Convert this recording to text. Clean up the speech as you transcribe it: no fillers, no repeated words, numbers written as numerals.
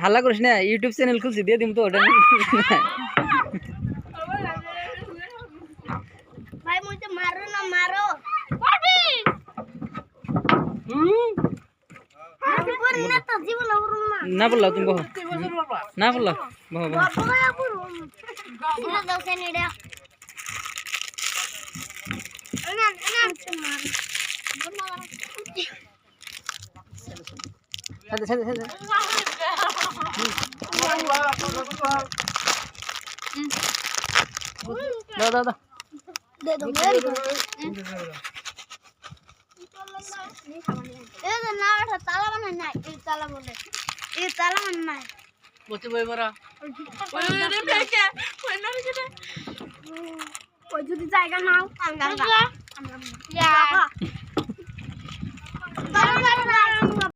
হাল্লা করিস না, ইউটিউব চ্যানেল খুলছি, দিয়ে দিম তো ওটা। ভাই মুইতে মারো না মারো না বললাম তুমি বহ, না বললাম বহ বহ। দাও দাও দাও। তালা বানাই নাই, এই তালা বলে এই তালা বানাই নাই। ওই যদি জায়গা নাও